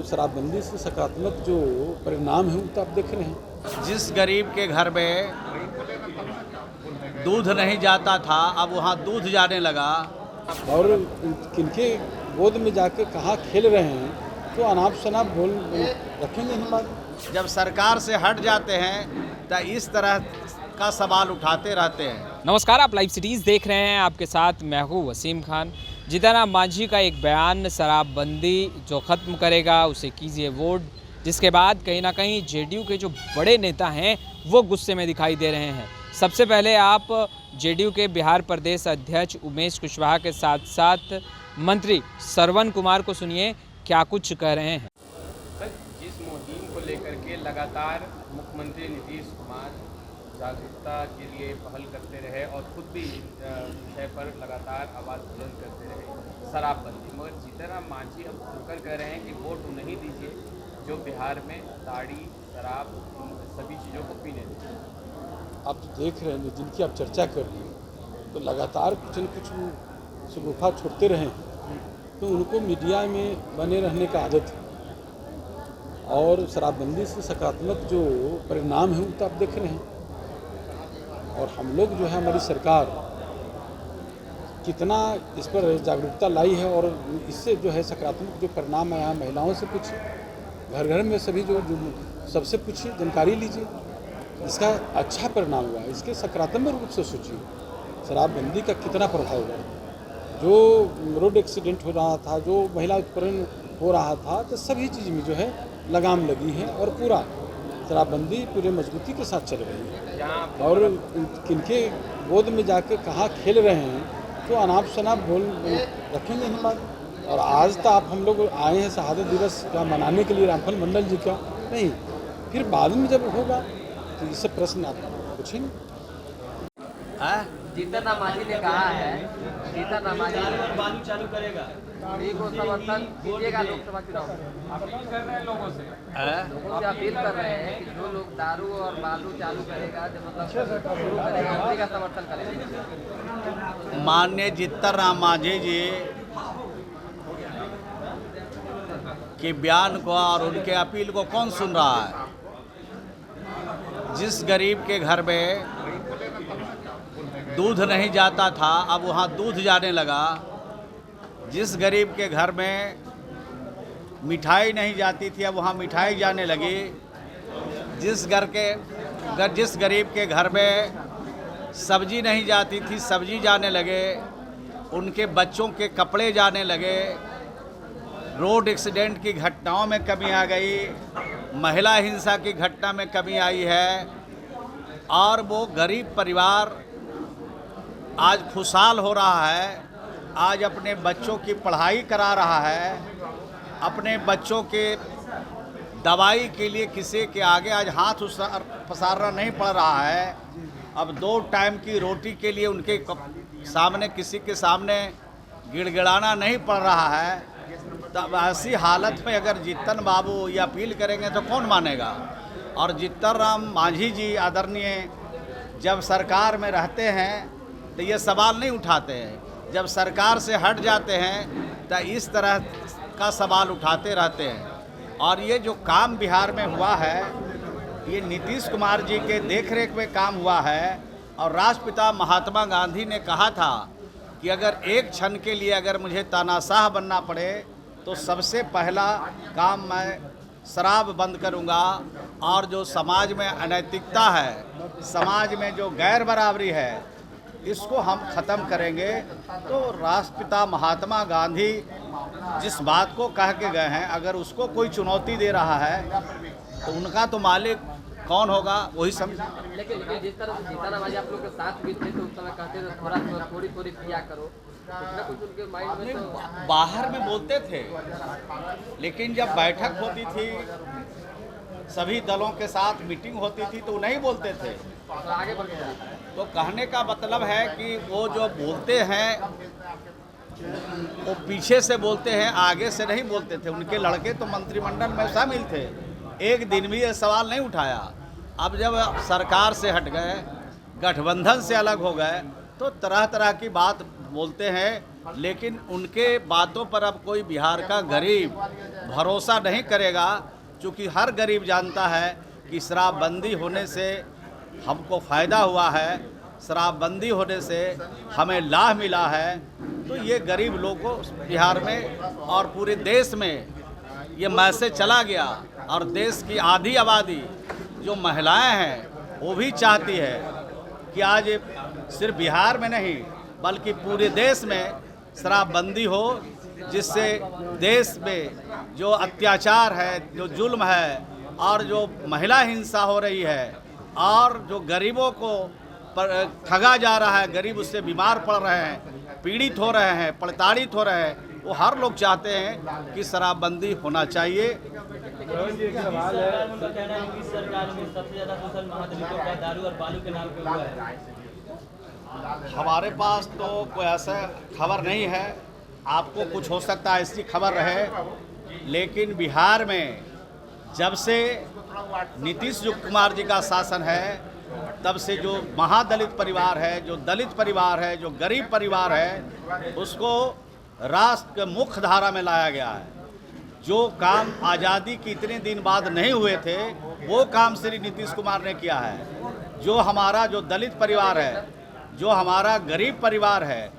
शराबबंदी से सकारात्मक जो परिणाम है वो तो आप देख रहे हैं। जिस गरीब के घर में दूध नहीं जाता था, अब वहाँ दूध जाने लगा। और किनके गोद में जाके कहाँ खेल रहे हैं तो अनाप शनाप बोल रखेंगे ही बात। जब सरकार से हट जाते हैं तो इस तरह का सवाल उठाते रहते हैं। नमस्कार, आप लाइव सिटीज़ देख रहे हैं। आपके साथ मैं हूँ वसीम खान। जीतन राम मांझी का एक बयान, शराबबंदी जो ख़त्म करेगा उसे कीजिए वोट, जिसके बाद कहीं ना कहीं जेडीयू के जो बड़े नेता हैं वो गुस्से में दिखाई दे रहे हैं। सबसे पहले आप जेडीयू के बिहार प्रदेश अध्यक्ष उमेश कुशवाहा के साथ साथ मंत्री श्रवण कुमार को सुनिए क्या कुछ कह रहे हैं। जिस मुहिम को लेकर के लगातार मुख्यमंत्री नीतीश कुमार जागरूकता के लिए पहल करते रहे और खुद भी विषय पर लगातार आवाज़ बुलंद करते रहे, शराबबंदी, मगर जीतन राम मांझी अब खुलकर कह रहे हैं कि वोट नहीं दीजिए जो बिहार में ताड़ी, शराब, सभी चीज़ों को पीने देते। आप देख रहे हैं जिनकी आप चर्चा कर रहे हैं तो लगातार कुछ न कुछ शगुफा छोड़ते रहे तो उनको मीडिया में बने रहने का आदत है। और शराबबंदी से सकारात्मक जो परिणाम है वो तो आप देख रहे हैं। और हम लोग जो है, हमारी सरकार कितना इस पर जागरूकता लाई है और इससे जो है सकारात्मक जो परिणाम आया, महिलाओं से पूछिए, घर घर में सभी जो सबसे पूछिए, जानकारी लीजिए, इसका अच्छा परिणाम हुआ है। इसके सकारात्मक रूप से सोचिए शराबबंदी का कितना प्रभाव हुआ। जो रोड एक्सीडेंट हो रहा था, जो महिला उत्पीड़न हो रहा था, तो सभी चीज़ में जो है लगाम लगी है और पूरा शराबबंदी पूरे मजबूती के साथ चल रही है। और किनके गोद में जाके कहाँ खेल रहे हैं तो अनाप शनाप बोल रखेंगे ही बात। और आज तो आप हम लोग आए हैं शहादत दिवस का मनाने के लिए रामफल मंडल जी का, नहीं, फिर बाद में जब होगा तो इससे प्रश्न आप पूछेंगे। जीतन राम मांझी ने कहा है, जीतन राम मांझी बालू चालू करेगा, को समर्थन दीजिएगा लोकसभा चुनाव में। अपील कर रहे हैं लोगों से अपील कर रहे हैं कि जो लोग दारू और बालू चालू करेगा, जो मतलब शुरू करेगा, उसी का समर्थन करेगा। माननीय जीतन राम मांझी जी के बयान को और उनके अपील को कौन सुन रहा है। जिस गरीब के घर में दूध नहीं जाता था, अब वहाँ दूध जाने लगा। जिस गरीब के घर में मिठाई नहीं जाती थी, अब वहाँ मिठाई जाने लगी। जिस गरीब के घर में सब्जी नहीं जाती थी, सब्जी जाने लगे। उनके बच्चों के कपड़े जाने लगे। रोड एक्सीडेंट की घटनाओं में कमी आ गई, महिला हिंसा की घटना में कमी आई है। और वो गरीब परिवार आज खुशहाल हो रहा है, आज अपने बच्चों की पढ़ाई करा रहा है, अपने बच्चों के दवाई के लिए किसी के आगे आज हाथ पसारना नहीं पड़ रहा है। अब 2 टाइम की रोटी के लिए उनके सामने किसी के सामने गिड़गिड़ाना नहीं पड़ रहा है। तब ऐसी हालत में अगर जीतन बाबू ये अपील करेंगे तो कौन मानेगा। और जीतन राम मांझी जी आदरणीय जब सरकार में रहते हैं तो ये सवाल नहीं उठाते हैं, जब सरकार से हट जाते हैं तो इस तरह का सवाल उठाते रहते हैं। और ये जो काम बिहार में हुआ है, ये नीतीश कुमार जी के देखरेख में काम हुआ है। और राष्ट्रपिता महात्मा गांधी ने कहा था कि अगर एक क्षण के लिए अगर मुझे तानाशाह बनना पड़े तो सबसे पहला काम मैं शराब बंद करूंगा। और जो समाज में अनैतिकता है, समाज में जो गैर बराबरी है, इसको हम ख़त्म करेंगे। तो राष्ट्रपिता महात्मा गांधी जिस बात को कह के गए हैं, अगर उसको कोई चुनौती दे रहा है तो उनका तो मालिक कौन होगा वही समझ। लेकिन जिस तरह से जीतन राम मांझी आप लोग के साथ भी थे तो उस समय कहते थे थोड़ी पिया करो, कुछ ना कुछ उनके माइंड में तो बाहर में बोलते थे, लेकिन जब बैठक होती थी, सभी दलों के साथ मीटिंग होती थी तो नहीं बोलते थे। आगे बढ़ गए। तो कहने का मतलब है कि वो जो बोलते हैं वो पीछे से बोलते हैं, आगे से नहीं बोलते थे। उनके लड़के तो मंत्रिमंडल में शामिल थे, एक दिन भी ये सवाल नहीं उठाया। अब जब सरकार से हट गए, गठबंधन से अलग हो गए, तो तरह तरह की बात बोलते हैं लेकिन उनके बातों पर अब कोई बिहार का गरीब भरोसा नहीं करेगा, क्योंकि हर गरीब जानता है कि शराबबंदी होने से हमको फ़ायदा हुआ है, शराबबंदी होने से हमें लाभ मिला है। तो ये गरीब लोगों को बिहार में और पूरे देश में ये मैसेज चला गया, और देश की आधी आबादी जो महिलाएं हैं वो भी चाहती है कि आज सिर्फ बिहार में नहीं बल्कि पूरे देश में शराबबंदी हो, जिससे देश में जो अत्याचार है, जो जुल्म है और जो महिला हिंसा हो रही है और जो गरीबों को ठगा जा रहा है, गरीब उससे बीमार पड़ रहे हैं, पीड़ित हो रहे हैं, प्रताड़ित हो रहे हैं, वो हर लोग चाहते हैं कि शराबबंदी होना चाहिए। सरकार में सबसे ज्यादा शोषण महादलितों का दारू और बालू के नाम पे हुआ है। हमारे पास तो कोई ऐसा खबर नहीं है, आपको कुछ हो सकता है ऐसी खबर रहे, लेकिन बिहार में जब से नीतीश कुमार जी का शासन है तब से जो महादलित परिवार है, जो दलित परिवार है, जो गरीब परिवार है, उसको राष्ट्र के मुख्य धारा में लाया गया है। जो काम आज़ादी के इतने दिन बाद नहीं हुए थे वो काम श्री नीतीश कुमार ने किया है। जो हमारा जो दलित परिवार है, जो हमारा गरीब परिवार है,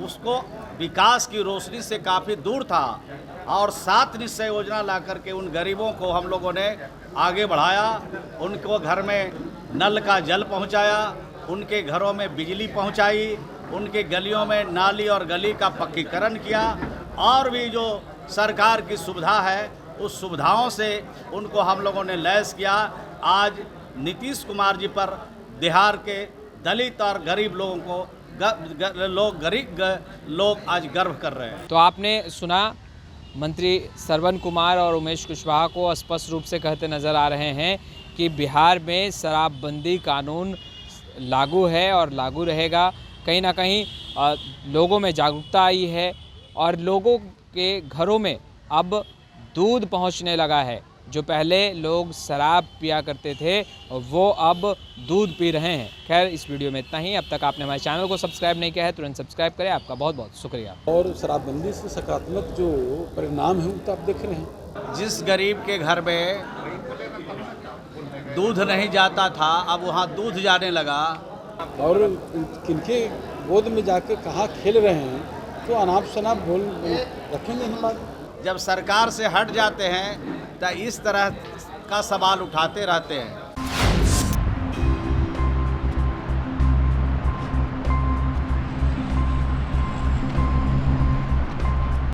उसको विकास की रोशनी से काफ़ी दूर था, और 7 निश्चय योजना ला करके उन गरीबों को हम लोगों ने आगे बढ़ाया, उनको घर में नल का जल पहुंचाया, उनके घरों में बिजली पहुंचाई, उनके गलियों में नाली और गली का पक्कीकरण किया, और भी जो सरकार की सुविधा है उस सुविधाओं से उनको हम लोगों ने लैस किया। आज नीतीश कुमार जी पर बिहार के दलित और गरीब लोगों को गरीब लोग आज गर्व कर रहे हैं। तो आपने सुना, मंत्री श्रवण कुमार और उमेश कुशवाहा को स्पष्ट रूप से कहते नज़र आ रहे हैं कि बिहार में शराबबंदी कानून लागू है और लागू रहेगा। कहीं ना कहीं लोगों में जागरूकता आई है और लोगों के घरों में अब दूध पहुंचने लगा है। जो पहले लोग शराब पिया करते थे वो अब दूध पी रहे हैं। खैर, इस वीडियो में इतना ही। अब तक आपने हमारे चैनल को सब्सक्राइब नहीं किया है तुरंत सब्सक्राइब करें। आपका बहुत बहुत शुक्रिया। और शराबबंदी से सकारात्मक जो परिणाम है वो तो आप देख रहे हैं। जिस गरीब के घर में दूध नहीं जाता था अब वहाँ दूध जाने लगा, और किनके गोद में जाके कहाँ खेल रहे हैं तो अनाप शनाप बोल रखेंगे नहीं बात। जब सरकार से हट जाते हैं तो इस तरह का सवाल उठाते रहते हैं।